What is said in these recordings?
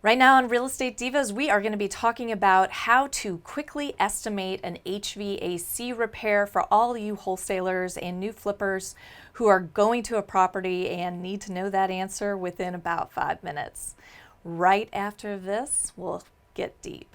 Right now on Real Estate Divas, we are going to be talking about how to quickly estimate an HVAC repair for all you wholesalers and new flippers who are going to a property and need to know that answer within about 5 minutes. Right after this, we'll get deep.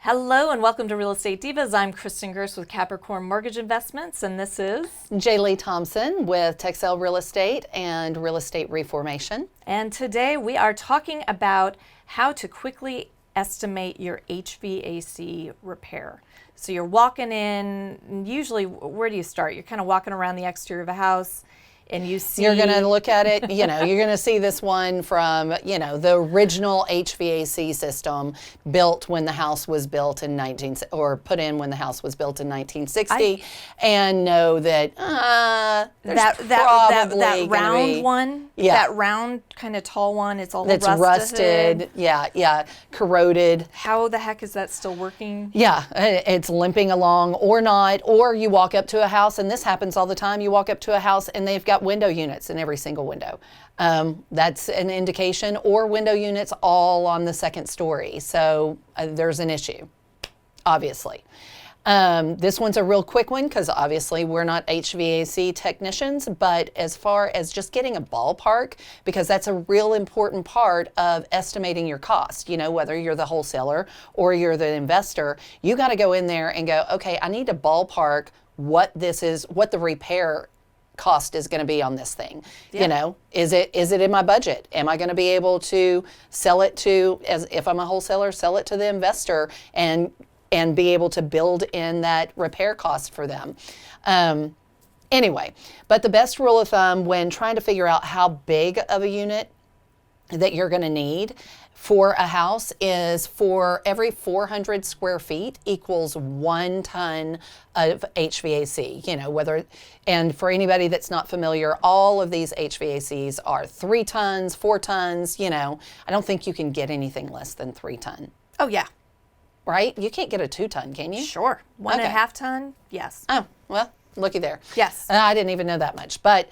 Hello and welcome to Real Estate Divas. I'm Kristin Gerst with Capricorn Mortgage Investments, and this is Jer'Leigh Thompson with Texel Real Estate and Real Estate Reformation. And today we are talking about how to quickly estimate your HVAC repair. So you're walking in, usually where do you start? You're kind of walking around the exterior of a house and you see... You're going to look at it, you're going to see this one from, the original HVAC system built when the house was built in put in when the house was built in 1960, and know that that round one, that round kind of tall one, it's all rusted. Corroded. How the heck is that still working? Yeah, it's limping along or not, or you walk up to a house, and this happens all the time, you walk up to a house and they've got window units in every single window. That's an indication, or window units all on the second story. So there's an issue, obviously. This one's a real quick one because obviously we're not HVAC technicians, but as far as just getting a ballpark, because that's a real important part of estimating your cost, whether you're the wholesaler or you're the investor, you got to go in there and go, okay, I need to ballpark what this is, what the repair cost is going to be on this thing. Yeah. Is it in my budget? Am I going to be able to sell it to, as if I'm a wholesaler, sell it to the investor and be able to build in that repair cost for them? Anyway, but the best rule of thumb when trying to figure out how big of a unit that you're going to need for a house is for every 400 square feet equals 1 ton of HVAC, and for anybody that's not familiar, all of these HVACs are 3 tons, 4 tons, I don't think you can get anything less than 3 ton. Oh yeah. Right? You can't get a 2 ton, can you? Sure. 1.5 ton, yes. Oh, well, looky there. Yes. I didn't even know that much. But,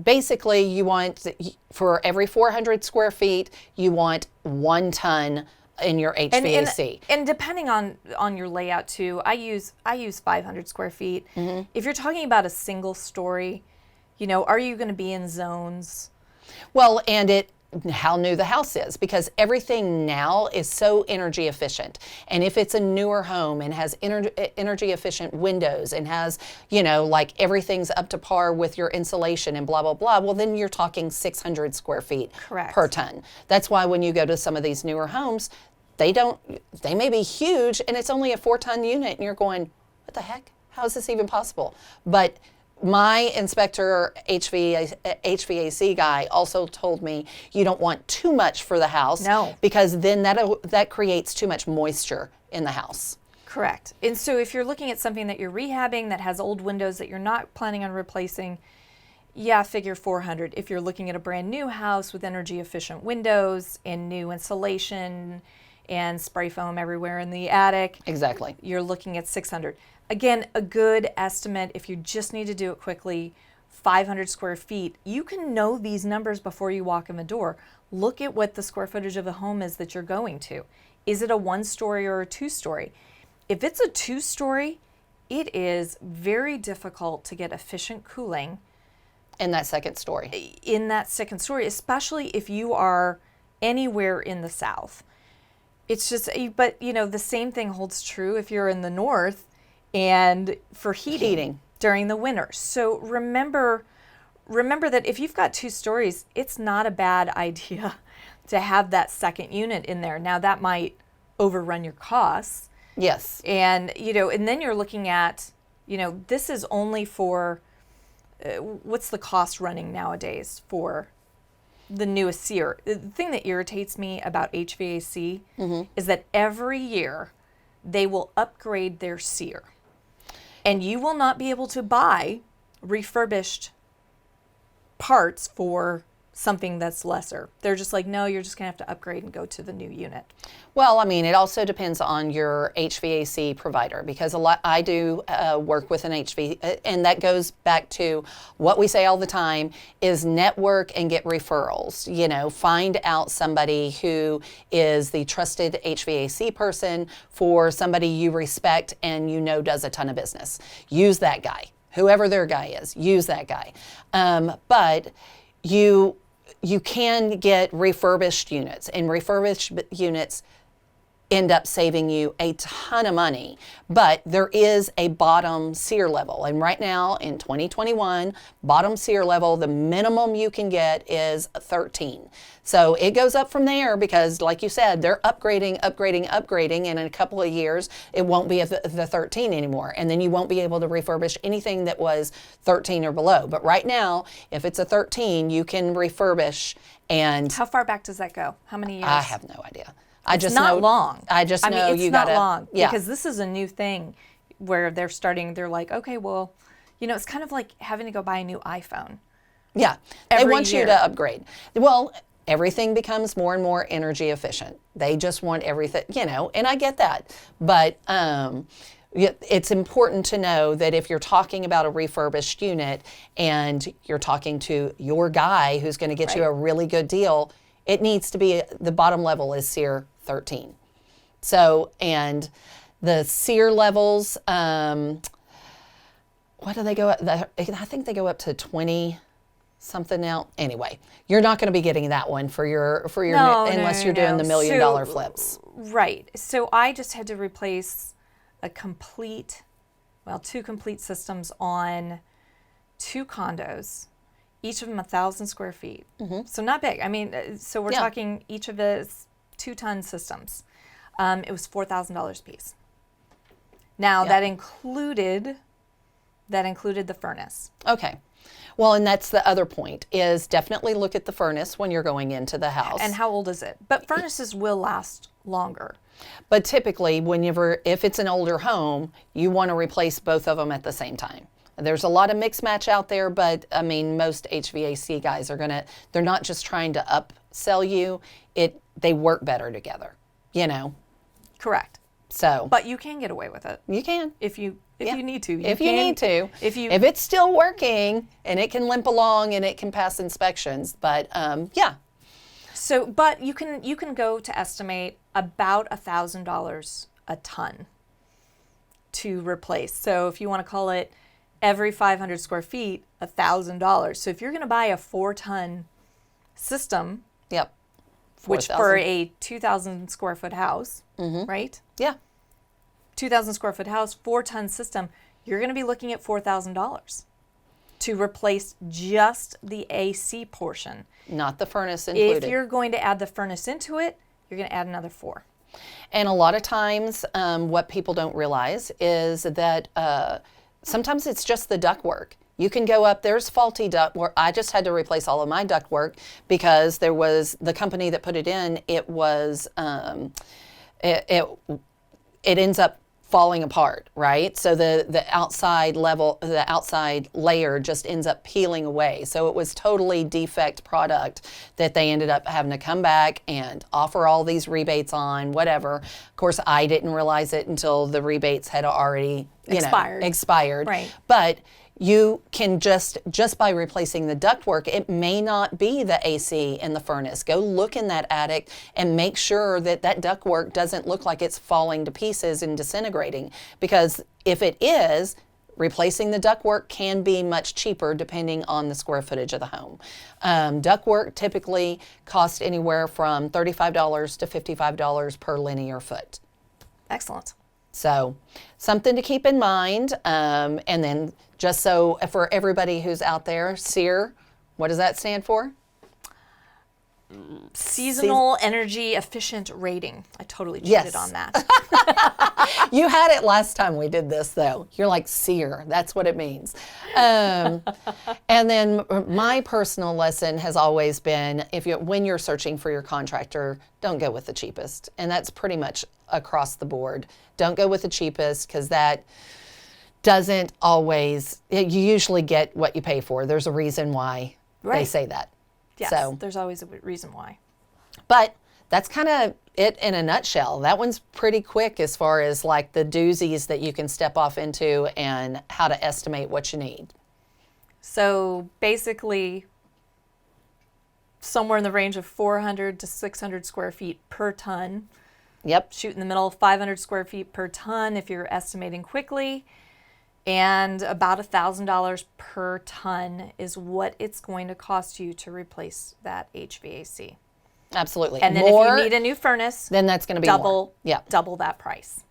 basically you want, for every 400 square feet, you want 1 ton in your HVAC. And depending on your layout too, I use 500 square feet. Mm-hmm. If you're talking about a single story, are you going to be in zones? Well, and how new the house is, because everything now is so energy efficient. And if it's a newer home and has energy efficient windows and has, everything's up to par with your insulation and blah, blah, blah, well, then you're talking 600 square feet Correct. Per ton. That's why when you go to some of these newer homes, they may be huge and it's only a 4-ton unit and you're going, what the heck? How is this even possible? But my inspector HVAC guy also told me you don't want too much for the house. No. Because then that creates too much moisture in the house. Correct. And so if you're looking at something that you're rehabbing that has old windows that you're not planning on replacing, figure 400. If you're looking at a brand new house with energy efficient windows and new insulation and spray foam everywhere in the attic, exactly, you're looking at 600. Again, a good estimate, if you just need to do it quickly, 500 square feet. You can know these numbers before you walk in the door. Look at what the square footage of the home is that you're going to. Is it a 1-story or a 2-story? If it's a 2-story, it is very difficult to get efficient cooling in that second story. In that second story, especially if you are anywhere in the south. It's just, but the same thing holds true if you're in the north and for heating during the winter. So remember that if you've got 2 stories, it's not a bad idea to have that second unit in there. Now that might overrun your costs. Yes. And, and then you're looking at, this is only for, what's the cost running nowadays for the newest SEER? The thing that irritates me about HVAC is that every year they will upgrade their SEER. And you will not be able to buy refurbished parts for something that's lesser. They're just like, no, you're just going to have to upgrade and go to the new unit. Well, I mean, it also depends on your HVAC provider, because I do work with an HVAC, and that goes back to what we say all the time is network and get referrals. You know, find out somebody who is the trusted HVAC person for somebody you respect and you know does a ton of business. Use that guy. Whoever their guy is, use that guy. But you can get refurbished units, and refurbished units end up saving you a ton of money, but there is a bottom SEER level. And right now in 2021, bottom SEER level, the minimum you can get is 13. So it goes up from there because, like you said, they're upgrading, and in a couple of years, it won't be the 13 anymore. And then you won't be able to refurbish anything that was 13 or below. But right now, if it's a 13, you can refurbish. And how far back does that go? How many years? I have no idea. It's not long. I just know it's you not gotta, long yeah. because this is a new thing where they're like, okay, well, you know, it's kind of like having to go buy a new iPhone. Yeah, they every want year. you to upgrade. Well, everything becomes more and more energy efficient. They just want everything, you know, and I get that. But it's important to know that if you're talking about a refurbished unit and you're talking to your guy who's going to get you a really good deal, it needs to be, the bottom level is SEER 13. So, and the SEER levels, what do they go up? I think they go up to 20 something now. Anyway, you're not going to be getting that one for your unless you're doing the $1 million flips. Right. So I just had to replace two complete systems on 2 condos, each of them 1,000 square feet. Mm-hmm. So not big. I mean, so we're talking each of it is 2-ton systems. It was $4,000 a piece. Now that included the furnace. Okay. Well, and that's the other point, is definitely look at the furnace when you're going into the house. And how old is it? But furnaces will last longer. But typically, if it's an older home, you want to replace both of them at the same time. There's a lot of mix match out there, but I mean, most HVAC guys they're not just trying to upsell you. They work better together, you know? Correct. So. But you can get away with it. You can. If you need to. If it's still working and it can limp along and it can pass inspections, but yeah. So, but you can go to estimate about $1,000 a ton to replace. So if you want to call it every 500 square feet, $1,000. So if you're going to buy a 4-ton system, yep, 4, which for a 2,000 square foot house, right? Yeah. 2,000 square foot house, 4-ton system, you're going to be looking at $4,000 to replace just the AC portion. Not the furnace included. If you're going to add the furnace into it, you're going to add another $4,000. And a lot of times, what people don't realize is that sometimes it's just the ductwork. You can go up, there's faulty ductwork. I just had to replace all of my ductwork because there was, the company that put it in, it was, it ends up falling apart, right? So the outside layer just ends up peeling away. So it was totally defect product that they ended up having to come back and offer all these rebates on, whatever. Of course, I didn't realize it until the rebates had already expired. Right. But you can just by replacing the ductwork, it may not be the AC in the furnace. Go look in that attic and make sure that ductwork doesn't look like it's falling to pieces and disintegrating. Because if it is, replacing the ductwork can be much cheaper depending on the square footage of the home. Ductwork typically costs anywhere from $35 to $55 per linear foot. Excellent. So something to keep in mind. And then just so for everybody who's out there, SEER, what does that stand for? Seasonal Energy Efficient Rating. I totally cheated on that. You had it last time we did this, though. You're like, SEER, that's what it means. And then my personal lesson has always been, when you're searching for your contractor, don't go with the cheapest. And that's pretty much across the board. Don't go with the cheapest, because that doesn't always, you usually get what you pay for. There's a reason why they say that. Yes, So, there's always a reason why. but that's kind of it in a nutshell. That one's pretty quick as far as like the doozies that you can step off into and how to estimate what you need. So basically, somewhere in the range of 400 to 600 square feet per ton. Yep. Shoot in the middle, 500 square feet per ton if you're estimating quickly. And about $1,000 per ton is what it's going to cost you to replace that HVAC. Absolutely. And then More, if you need a new furnace, then that's going to be more. Yeah. double that price.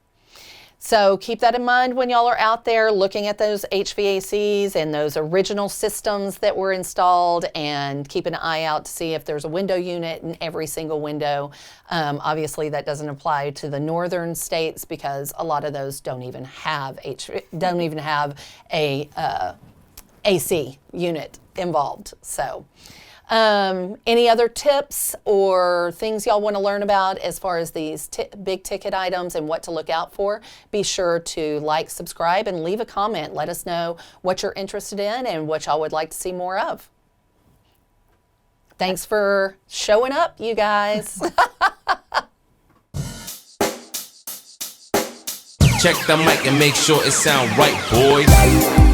So keep that in mind when y'all are out there looking at those HVACs and those original systems that were installed, and keep an eye out to see if there's a window unit in every single window. Obviously, that doesn't apply to the northern states because a lot of those don't even have a AC unit involved. So. Any other tips or things y'all want to learn about as far as these big ticket items and what to look out for? Be sure to like, subscribe, and leave a comment. Let us know what you're interested in and what y'all would like to see more of. Thanks for showing up, you guys. Check the mic and make sure it sound right, boys.